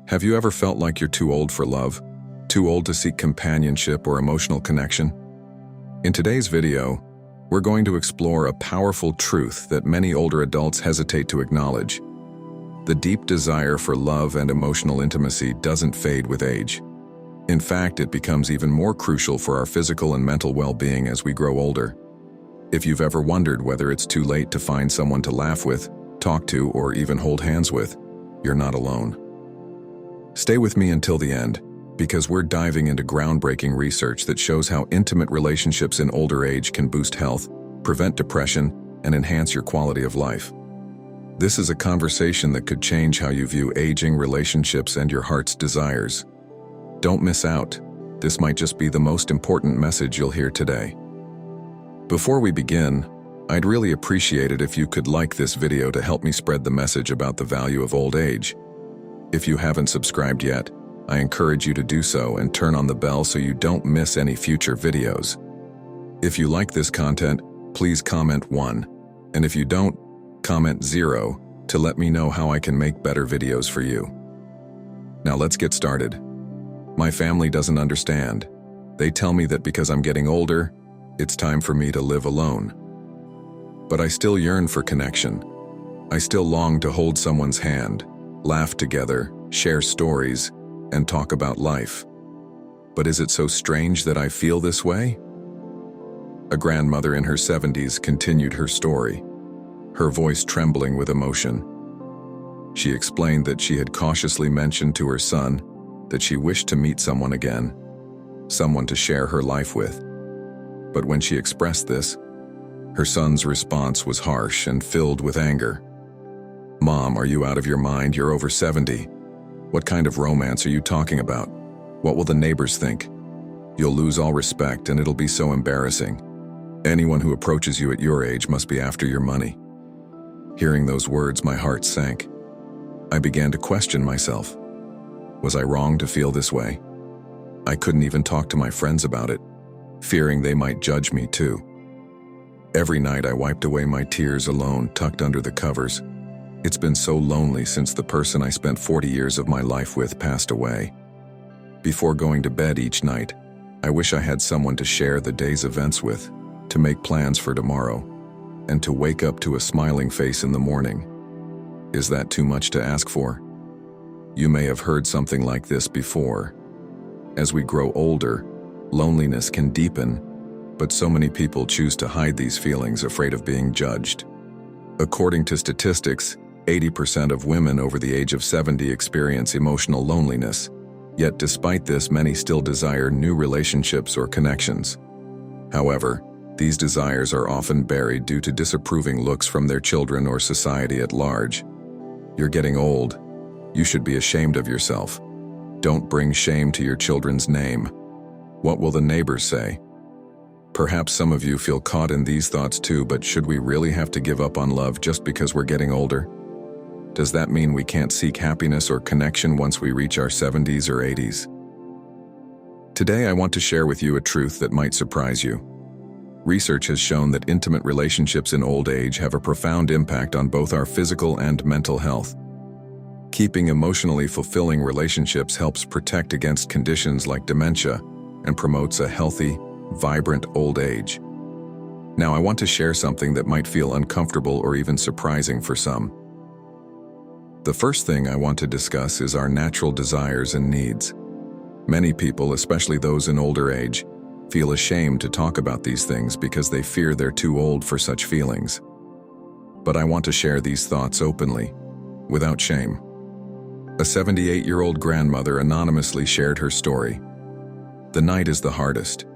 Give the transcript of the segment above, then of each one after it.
Have you ever felt like you're too old for love? Too old to seek companionship or emotional connection? In today's video, we're going to explore a powerful truth that many older adults hesitate to acknowledge. The deep desire for love and emotional intimacy doesn't fade with age. In fact, it becomes even more crucial for our physical and mental well-being as we grow older. If you've ever wondered whether it's too late to find someone to laugh with, talk to, or even hold hands with, you're not alone. Stay with me until the end, because we're diving into groundbreaking research that shows how intimate relationships in older age can boost health, prevent depression, and enhance your quality of life. This is a conversation that could change how you view aging, relationships, and your heart's desires. Don't miss out. This might just be the most important message you'll hear today. Before we begin, I'd really appreciate it if you could like this video to help me spread the message about the value of old age. If you haven't subscribed yet, I encourage you to do so and turn on the bell so you don't miss any future videos. If you like this content, please comment 1, and if you don't, comment 0 to let me know how I can make better videos for you. Now let's get started. My family doesn't understand. They tell me that because I'm getting older, it's time for me to live alone. But I still yearn for connection. I still long to hold someone's hand, laugh together, share stories, and talk about life. But is it so strange that I feel this way? A grandmother in her 70s continued her story, her voice trembling with emotion. She explained that she had cautiously mentioned to her son that she wished to meet someone again, someone to share her life with. But when she expressed this, her son's response was harsh and filled with anger. "Mom, are you out of your mind? You're over 70. What kind of romance are you talking about? What will the neighbors think? You'll lose all respect and it'll be so embarrassing. Anyone who approaches you at your age must be after your money." Hearing those words, my heart sank. I began to question myself. Was I wrong to feel this way? I couldn't even talk to my friends about it, fearing they might judge me too. Every night I wiped away my tears alone, tucked under the covers. It's been so lonely since the person I spent 40 years of my life with passed away. Before going to bed each night, I wish I had someone to share the day's events with, to make plans for tomorrow, and to wake up to a smiling face in the morning. Is that too much to ask for? You may have heard something like this before. As we grow older, loneliness can deepen, but so many people choose to hide these feelings, afraid of being judged. According to statistics, 80% of women over the age of 70 experience emotional loneliness. Yet despite this, many still desire new relationships or connections. However, these desires are often buried due to disapproving looks from their children or society at large. You're getting old. You should be ashamed of yourself. Don't bring shame to your children's name. What will the neighbors say? Perhaps some of you feel caught in these thoughts too, but should we really have to give up on love just because we're getting older? Does that mean we can't seek happiness or connection once we reach our 70s or 80s? Today I want to share with you a truth that might surprise you. Research has shown that intimate relationships in old age have a profound impact on both our physical and mental health. Keeping emotionally fulfilling relationships helps protect against conditions like dementia and promotes a healthy, vibrant old age. Now I want to share something that might feel uncomfortable or even surprising for some. The first thing I want to discuss is our natural desires and needs. Many people, especially those in older age, feel ashamed to talk about these things because they fear they're too old for such feelings. But I want to share these thoughts openly, without shame. A 78-year-old grandmother anonymously shared her story. "The night is the hardest.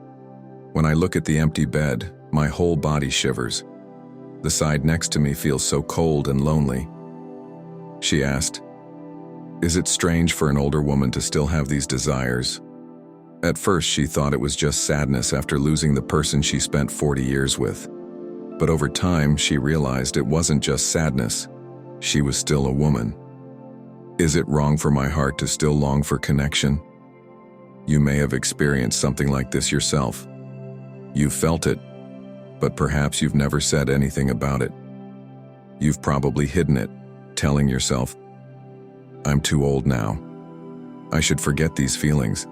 When I look at the empty bed, my whole body shivers. The side next to me feels so cold and lonely." She asked, "Is it strange for an older woman to still have these desires?" At first she thought it was just sadness after losing the person she spent 40 years with. But over time she realized it wasn't just sadness. She was still a woman. Is it wrong for my heart to still long for connection? You may have experienced something like this yourself. You've felt it, but perhaps you've never said anything about it. You've probably hidden it, telling yourself, "I'm too old now. I should forget these feelings.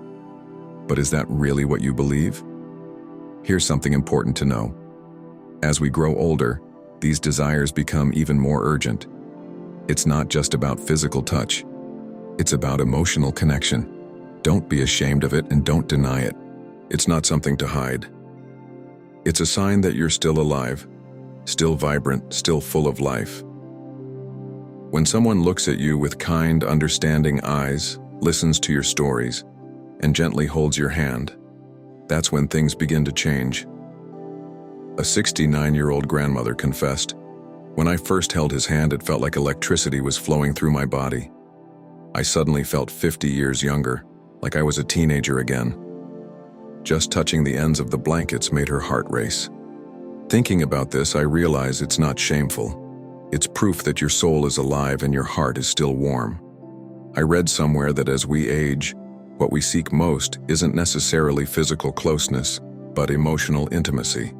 But is that really what you believe? Here's something important to know. As we grow older, these desires become even more urgent. It's not just about physical touch. It's about emotional connection. Don't be ashamed of it and don't deny it. It's not something to hide. It's a sign that you're still alive, still vibrant, still full of life. When someone looks at you with kind, understanding eyes, listens to your stories, and gently holds your hand, that's when things begin to change. A 69-year-old grandmother confessed, "When I first held his hand, it felt like electricity was flowing through my body. I suddenly felt 50 years younger, like I was a teenager again. Just touching the ends of the blankets made her heart race." Thinking about this, I realize it's not shameful. It's proof that your soul is alive and your heart is still warm. I read somewhere that as we age, what we seek most isn't necessarily physical closeness, but emotional intimacy.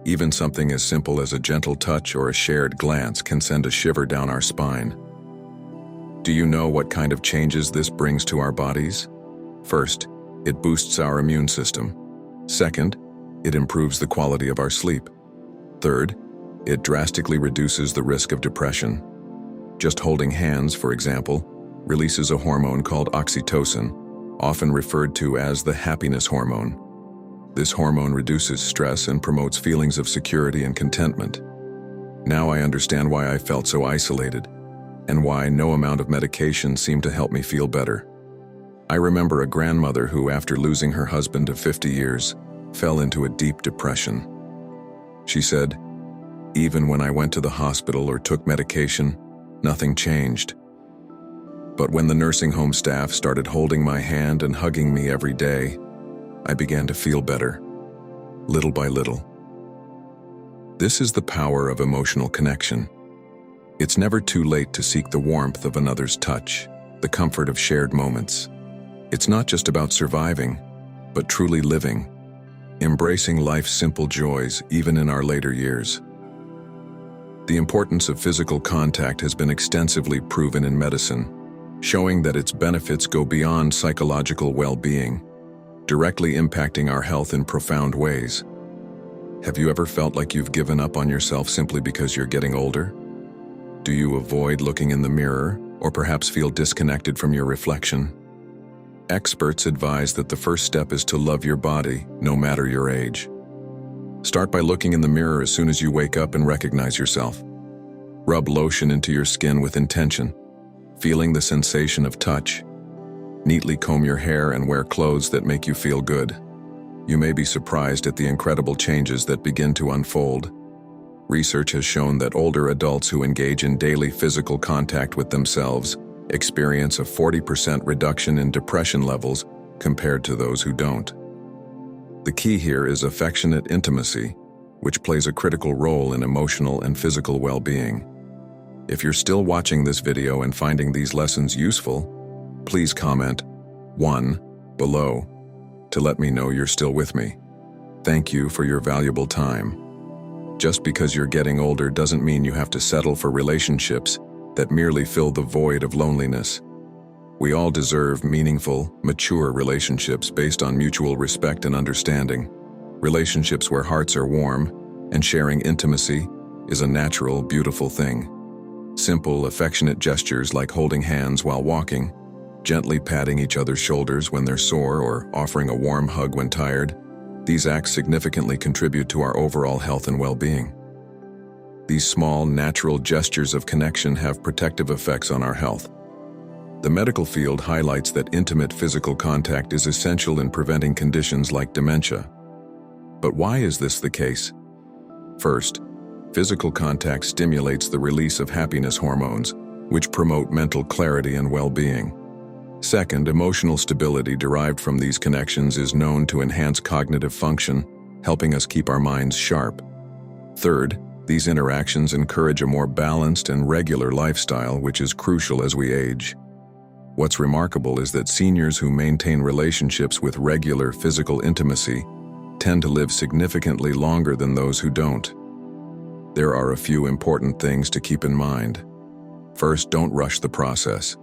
Even something as simple as a gentle touch or a shared glance can send a shiver down our spine. Do you know what kind of changes this brings to our bodies? First, it boosts our immune system. Second, it improves the quality of our sleep. Third, it drastically reduces the risk of depression. Just holding hands, for example, releases a hormone called oxytocin, often referred to as the happiness hormone. This hormone reduces stress and promotes feelings of security and contentment. Now I understand why I felt so isolated, and why no amount of medication seemed to help me feel better. I remember a grandmother who, after losing her husband of 50 years, fell into a deep depression. She said, "Even when I went to the hospital or took medication, nothing changed. But when the nursing home staff started holding my hand and hugging me every day, I began to feel better, little by little." This is the power of emotional connection. It's never too late to seek the warmth of another's touch, the comfort of shared moments. It's not just about surviving, but truly living, embracing life's simple joys even in our later years. The importance of physical contact has been extensively proven in medicine, showing that its benefits go beyond psychological well-being, directly impacting our health in profound ways. Have you ever felt like you've given up on yourself simply because you're getting older? Do you avoid looking in the mirror, or perhaps feel disconnected from your reflection? Experts advise that the first step is to love your body, no matter your age. Start by looking in the mirror as soon as you wake up and recognize yourself. Rub lotion into your skin with intention, feeling the sensation of touch. Neatly comb your hair and wear clothes that make you feel good. You may be surprised at the incredible changes that begin to unfold. Research has shown that older adults who engage in daily physical contact with themselves experience a 40% reduction in depression levels compared to those who don't. The key here is affectionate intimacy, which plays a critical role in emotional and physical well-being. If you're still watching this video and finding these lessons useful, please comment 1 below to let me know you're still with me. Thank you for your valuable time. Just because you're getting older doesn't mean you have to settle for relationships that merely fill the void of loneliness. We all deserve meaningful, mature relationships based on mutual respect and understanding. Relationships where hearts are warm and sharing intimacy is a natural, beautiful thing. Simple, affectionate gestures like holding hands while walking, gently patting each other's shoulders when they're sore, or offering a warm hug when tired, these acts significantly contribute to our overall health and well-being. These small, natural gestures of connection have protective effects on our health. The medical field highlights that intimate physical contact is essential in preventing conditions like dementia. But why is this the case? First, physical contact stimulates the release of happiness hormones, which promote mental clarity and well-being. Second, emotional stability derived from these connections is known to enhance cognitive function, helping us keep our minds sharp. Third, these interactions encourage a more balanced and regular lifestyle, which is crucial as we age. What's remarkable is that seniors who maintain relationships with regular physical intimacy tend to live significantly longer than those who don't. There are a few important things to keep in mind. First, don't rush the process.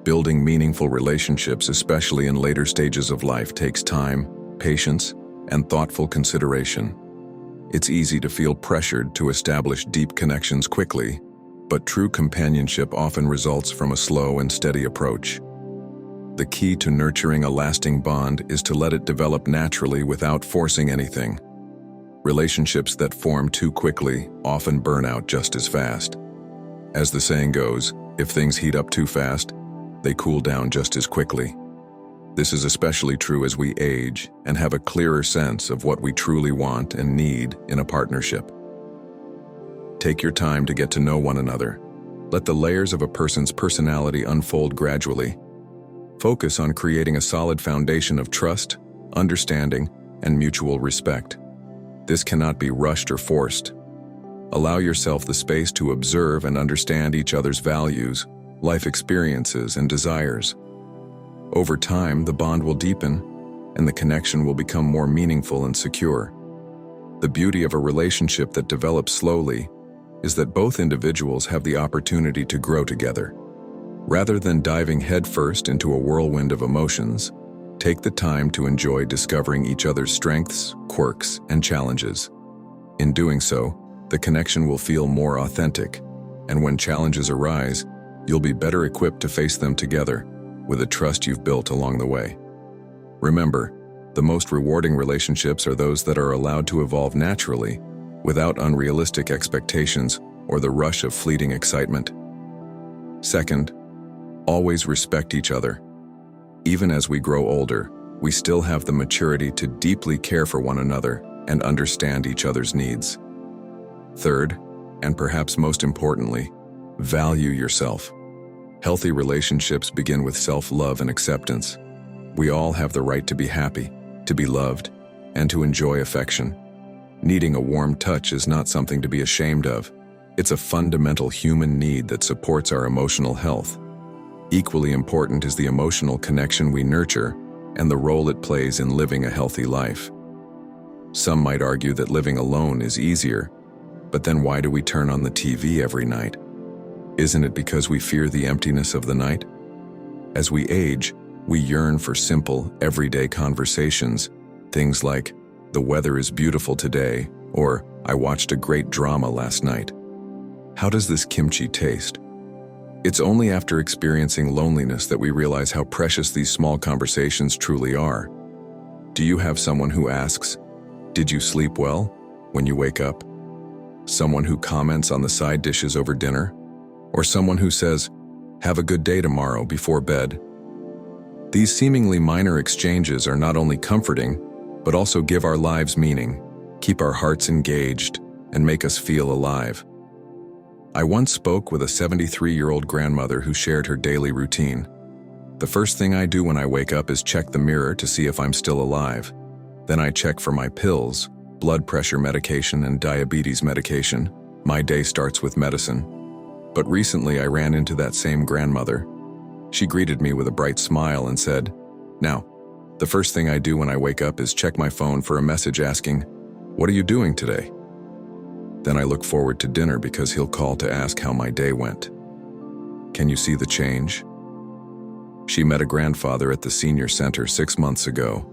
Building meaningful relationships, especially in later stages of life, takes time, patience, and thoughtful consideration. It's easy to feel pressured to establish deep connections quickly, but true companionship often results from a slow and steady approach. The key to nurturing a lasting bond is to let it develop naturally without forcing anything. Relationships that form too quickly often burn out just as fast. As the saying goes, if things heat up too fast, they cool down just as quickly. This is especially true as we age and have a clearer sense of what we truly want and need in a partnership. Take your time to get to know one another. Let the layers of a person's personality unfold gradually. Focus on creating a solid foundation of trust, understanding, and mutual respect. This cannot be rushed or forced. Allow yourself the space to observe and understand each other's values, life experiences, and desires. Over time, the bond will deepen, and the connection will become more meaningful and secure. The beauty of a relationship that develops slowly is that both individuals have the opportunity to grow together. Rather than diving headfirst into a whirlwind of emotions, take the time to enjoy discovering each other's strengths, quirks, and challenges. In doing so, the connection will feel more authentic, and when challenges arise, you'll be better equipped to face them together with the trust you've built along the way. Remember, the most rewarding relationships are those that are allowed to evolve naturally, without unrealistic expectations or the rush of fleeting excitement. Second, always respect each other. Even as we grow older, we still have the maturity to deeply care for one another and understand each other's needs. Third, and perhaps most importantly, value yourself. Healthy relationships begin with self-love and acceptance. We all have the right to be happy, to be loved, and to enjoy affection. Needing a warm touch is not something to be ashamed of. It's a fundamental human need that supports our emotional health. Equally important is the emotional connection we nurture and the role it plays in living a healthy life. Some might argue that living alone is easier, but then why do we turn on the TV every night? Isn't it because we fear the emptiness of the night? As we age, we yearn for simple, everyday conversations, things like, "The weather is beautiful today," or "I watched a great drama last night." How does this kimchi taste? It's only after experiencing loneliness that we realize how precious these small conversations truly are. Do you have someone who asks, "Did you sleep well?" when you wake up? Someone who comments on the side dishes over dinner? Or someone who says, "Have a good day tomorrow," before bed? These seemingly minor exchanges are not only comforting, but also give our lives meaning, keep our hearts engaged, and make us feel alive. I once spoke with a 73-year-old grandmother who shared her daily routine. "The first thing I do when I wake up is check the mirror to see if I'm still alive. Then I check for my pills, blood pressure medication, and diabetes medication. My day starts with medicine." But recently I ran into that same grandmother. She greeted me with a bright smile and said, "Now, the first thing I do when I wake up is check my phone for a message asking, 'What are you doing today?' Then I look forward to dinner because he'll call to ask how my day went." Can you see the change? She met a grandfather at the senior center 6 months ago,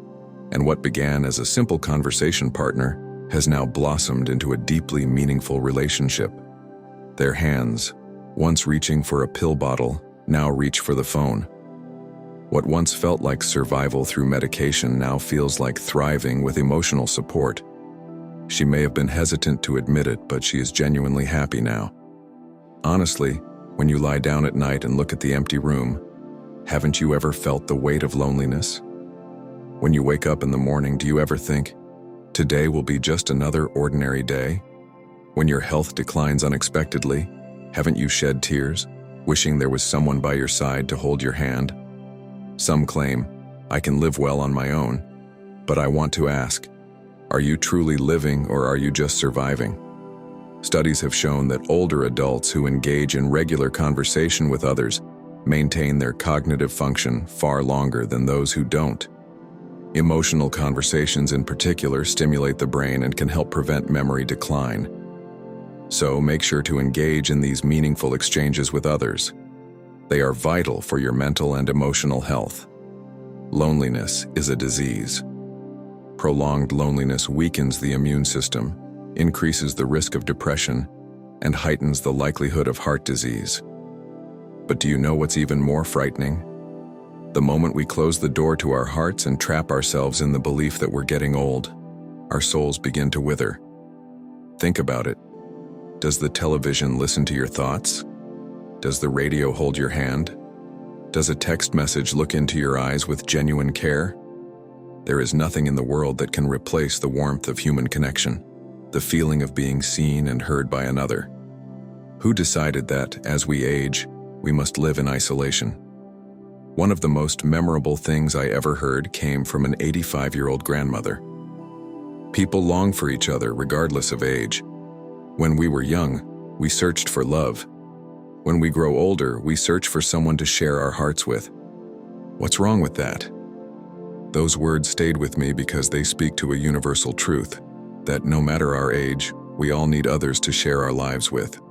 and what began as a simple conversation partner has now blossomed into a deeply meaningful relationship. Their hands, once reaching for a pill bottle, now reach for the phone. What once felt like survival through medication now feels like thriving with emotional support. She may have been hesitant to admit it, but she is genuinely happy now. Honestly, when you lie down at night and look at the empty room, haven't you ever felt the weight of loneliness? When you wake up in the morning, do you ever think, "Today will be just another ordinary day"? When your health declines unexpectedly, haven't you shed tears, wishing there was someone by your side to hold your hand? Some claim, "I can live well on my own," but I want to ask, are you truly living or are you just surviving? Studies have shown that older adults who engage in regular conversation with others maintain their cognitive function far longer than those who don't. Emotional conversations in particular stimulate the brain and can help prevent memory decline. So make sure to engage in these meaningful exchanges with others. They are vital for your mental and emotional health. Loneliness is a disease. Prolonged loneliness weakens the immune system, increases the risk of depression, and heightens the likelihood of heart disease. But do you know what's even more frightening? The moment we close the door to our hearts and trap ourselves in the belief that we're getting old, our souls begin to wither. Think about it. Does the television listen to your thoughts? Does the radio hold your hand? Does a text message look into your eyes with genuine care? There is nothing in the world that can replace the warmth of human connection, the feeling of being seen and heard by another. Who decided that, as we age, we must live in isolation? One of the most memorable things I ever heard came from an 85-year-old grandmother. People long for each other regardless of age. When we were young, we searched for love. When we grow older, we search for someone to share our hearts with. What's wrong with that? Those words stayed with me because they speak to a universal truth, that no matter our age, we all need others to share our lives with.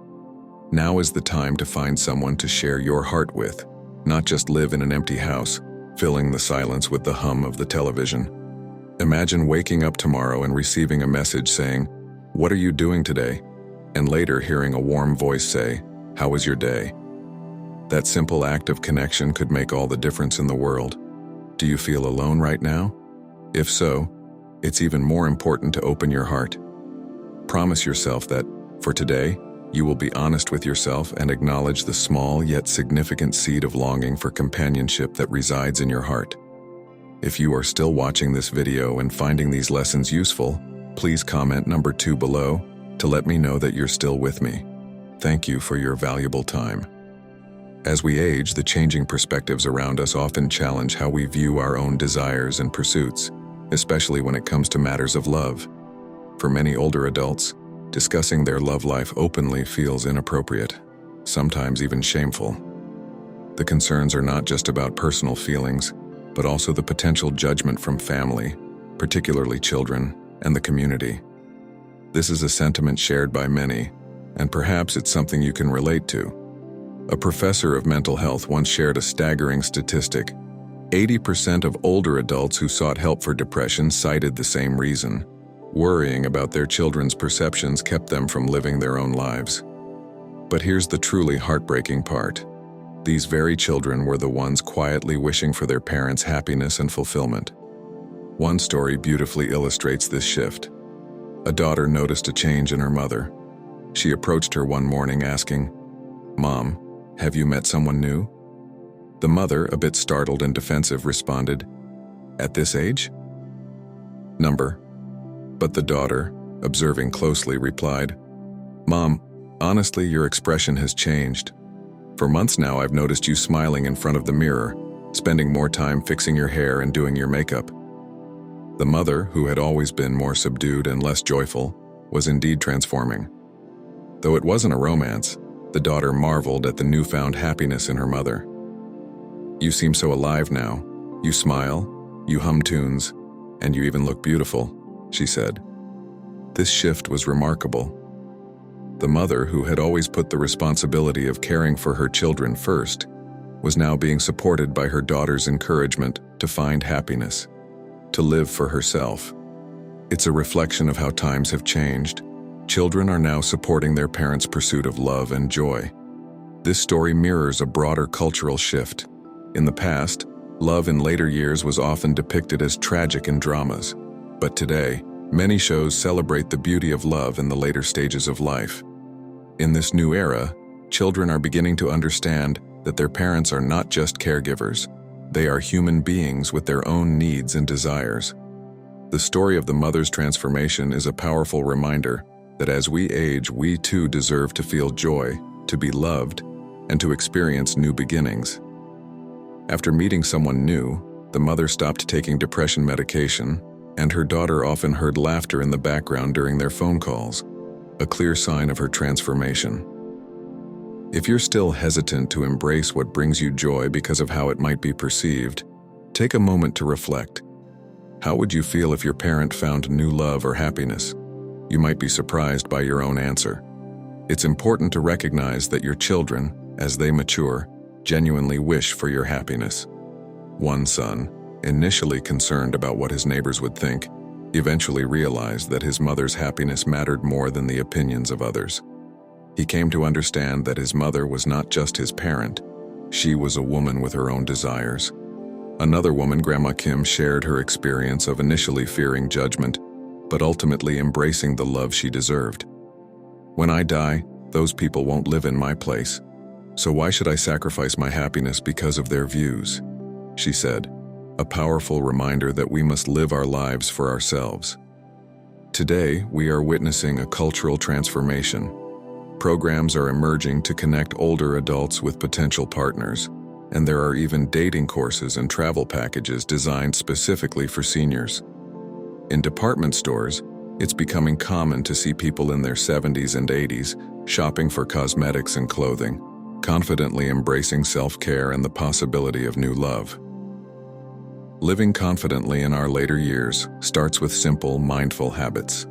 Now is the time to find someone to share your heart with, not just live in an empty house, filling the silence with the hum of the television. Imagine waking up tomorrow and receiving a message saying, "What are you doing today?" and later hearing a warm voice say, "How was your day?" That simple act of connection could make all the difference in the world. Do you feel alone right now? If so, it's even more important to open your heart. Promise yourself that, for today, you will be honest with yourself and acknowledge the small yet significant seed of longing for companionship that resides in your heart. If you are still watching this video and finding these lessons useful, please comment number 2 below to let me know that you're still with me. Thank you for your valuable time. As we age, the changing perspectives around us often challenge how we view our own desires and pursuits, especially when it comes to matters of love. For many older adults, discussing their love life openly feels inappropriate, sometimes even shameful. The concerns are not just about personal feelings, but also the potential judgment from family, particularly children, and the community. This is a sentiment shared by many, and perhaps it's something you can relate to. A professor of mental health once shared a staggering statistic. 80% of older adults who sought help for depression cited the same reason. Worrying about their children's perceptions kept them from living their own lives. But here's the truly heartbreaking part. These very children were the ones quietly wishing for their parents' happiness and fulfillment. One story beautifully illustrates this shift. A daughter noticed a change in her mother. She approached her one morning asking, "Mom, have you met someone new?" The mother, a bit startled and defensive, responded, "At this age?" "Number." But the daughter, observing closely, replied, "Mom, honestly, your expression has changed. For months now I've noticed you smiling in front of the mirror, spending more time fixing your hair and doing your makeup." The mother, who had always been more subdued and less joyful, was indeed transforming. Though it wasn't a romance, the daughter marveled at the newfound happiness in her mother. "You seem so alive now. You smile, you hum tunes, and you even look beautiful," she said. This shift was remarkable. The mother, who had always put the responsibility of caring for her children first, was now being supported by her daughter's encouragement to find happiness, to live for herself. It's a reflection of how times have changed. Children are now supporting their parents' pursuit of love and joy. This story mirrors a broader cultural shift. In the past, love in later years was often depicted as tragic in dramas. But today, many shows celebrate the beauty of love in the later stages of life. In this new era, children are beginning to understand that their parents are not just caregivers. They are human beings with their own needs and desires. The story of the mother's transformation is a powerful reminder that as we age, we too deserve to feel joy, to be loved, and to experience new beginnings. After meeting someone new, the mother stopped taking depression medication, and her daughter often heard laughter in the background during their phone calls, a clear sign of her transformation. If you're still hesitant to embrace what brings you joy because of how it might be perceived, take a moment to reflect. How would you feel if your parent found new love or happiness? You might be surprised by your own answer. It's important to recognize that your children, as they mature, genuinely wish for your happiness. One son, initially concerned about what his neighbors would think, eventually realized that his mother's happiness mattered more than the opinions of others. He came to understand that his mother was not just his parent, she was a woman with her own desires. Another woman, Grandma Kim, shared her experience of initially fearing judgment, but ultimately embracing the love she deserved. When I die, those people won't live in my place, so why should I sacrifice my happiness because of their views? She said, a powerful reminder that we must live our lives for ourselves. Today, we are witnessing a cultural transformation. Programs are emerging to connect older adults with potential partners, and there are even dating courses and travel packages designed specifically for seniors. In department stores, it's becoming common to see people in their 70s and 80s shopping for cosmetics and clothing, confidently embracing self-care and the possibility of new love. Living confidently in our later years starts with simple, mindful habits.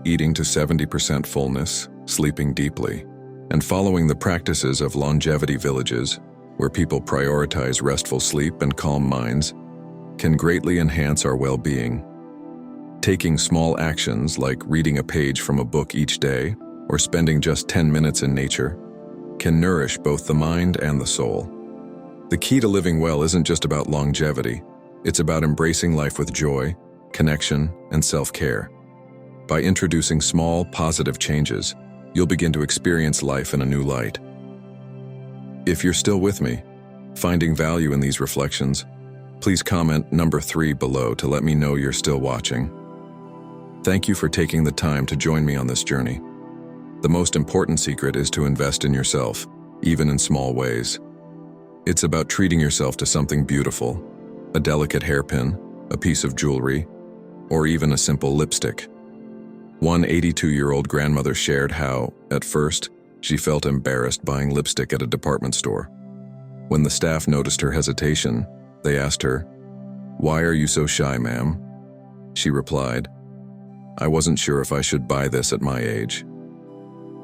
Eating to 70% fullness, sleeping deeply, and following the practices of longevity villages, where people prioritize restful sleep and calm minds, can greatly enhance our well-being. Taking small actions like reading a page from a book each day or spending just 10 minutes in nature can nourish both the mind and the soul. The key to living well isn't just about longevity, it's about embracing life with joy, connection, and self-care. By introducing small, positive changes, you'll begin to experience life in a new light. If you're still with me, finding value in these reflections, please comment number 3 below to let me know you're still watching. Thank you for taking the time to join me on this journey. The most important secret is to invest in yourself, even in small ways. It's about treating yourself to something beautiful, a delicate hairpin, a piece of jewelry, or even a simple lipstick. One 82-year-old grandmother shared how, at first, she felt embarrassed buying lipstick at a department store. When the staff noticed her hesitation, they asked her, "Why are you so shy, ma'am?" She replied, "I wasn't sure if I should buy this at my age."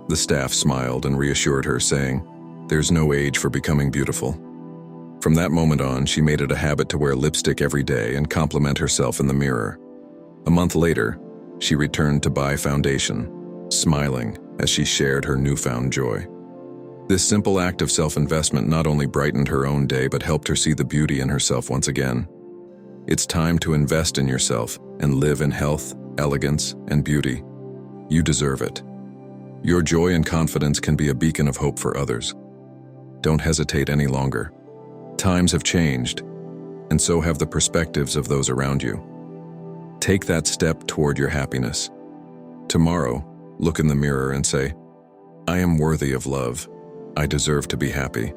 The staff smiled and reassured her, saying, "There's no age for becoming beautiful." From that moment on, she made it a habit to wear lipstick every day and compliment herself in the mirror. A month later, she returned to buy foundation, smiling as she shared her newfound joy. This simple act of self-investment not only brightened her own day but helped her see the beauty in herself once again. It's time to invest in yourself and live in health, elegance, and beauty. You deserve it. Your joy and confidence can be a beacon of hope for others. Don't hesitate any longer. Times have changed, and so have the perspectives of those around you. Take that step toward your happiness. Tomorrow, look in the mirror and say, "I am worthy of love. I deserve to be happy."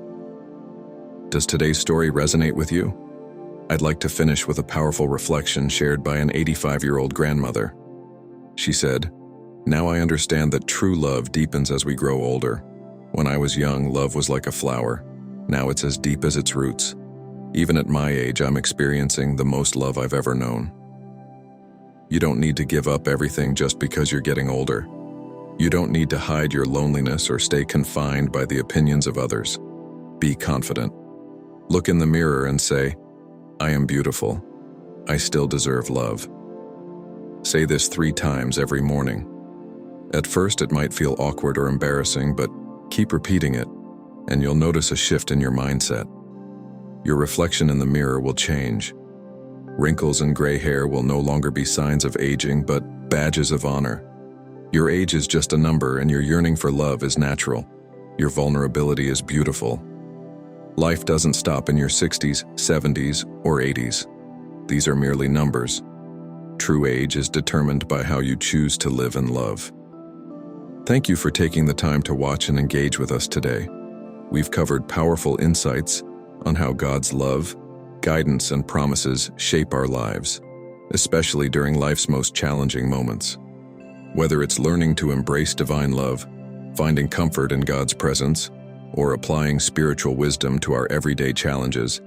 Does today's story resonate with you? I'd like to finish with a powerful reflection shared by an 85-year-old grandmother. She said, "Now I understand that true love deepens as we grow older. When I was young, love was like a flower. Now it's as deep as its roots. Even at my age, I'm experiencing the most love I've ever known." You don't need to give up everything just because you're getting older. You don't need to hide your loneliness or stay confined by the opinions of others. Be confident. Look in the mirror and say, "I am beautiful. I still deserve love." Say this 3 times every morning. At first, it might feel awkward or embarrassing, but keep repeating it, and you'll notice a shift in your mindset. Your reflection in the mirror will change. Wrinkles and gray hair will no longer be signs of aging, but badges of honor. Your age is just a number, and your yearning for love is natural. Your vulnerability is beautiful. Life doesn't stop in your 60s, 70s, or 80s. These are merely numbers. True age is determined by how you choose to live and love. Thank you for taking the time to watch and engage with us today. We've covered powerful insights on how God's love, guidance, and promises shape our lives, especially during life's most challenging moments. Whether it's learning to embrace divine love, finding comfort in God's presence, or applying spiritual wisdom to our everyday challenges,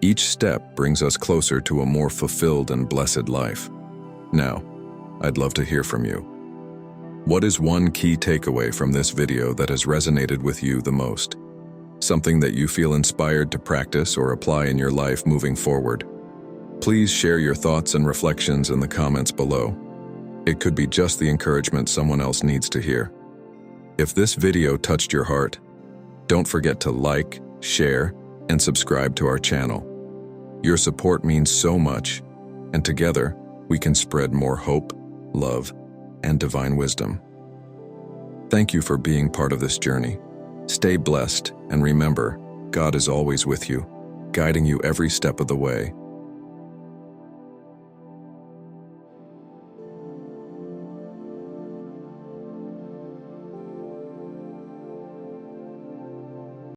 each step brings us closer to a more fulfilled and blessed life. Now, I'd love to hear from you. What is one key takeaway from this video that has resonated with you the most? something that you feel inspired to practice or apply in your life moving forward. Please share your thoughts and reflections in the comments below. It could be just the encouragement someone else needs to hear. If this video touched your heart, don't forget to like, share, and subscribe to our channel. Your support means so much, and together we can spread more hope, love, and divine wisdom. Thank you for being part of this journey. Stay blessed, and remember, God is always with you, guiding you every step of the way.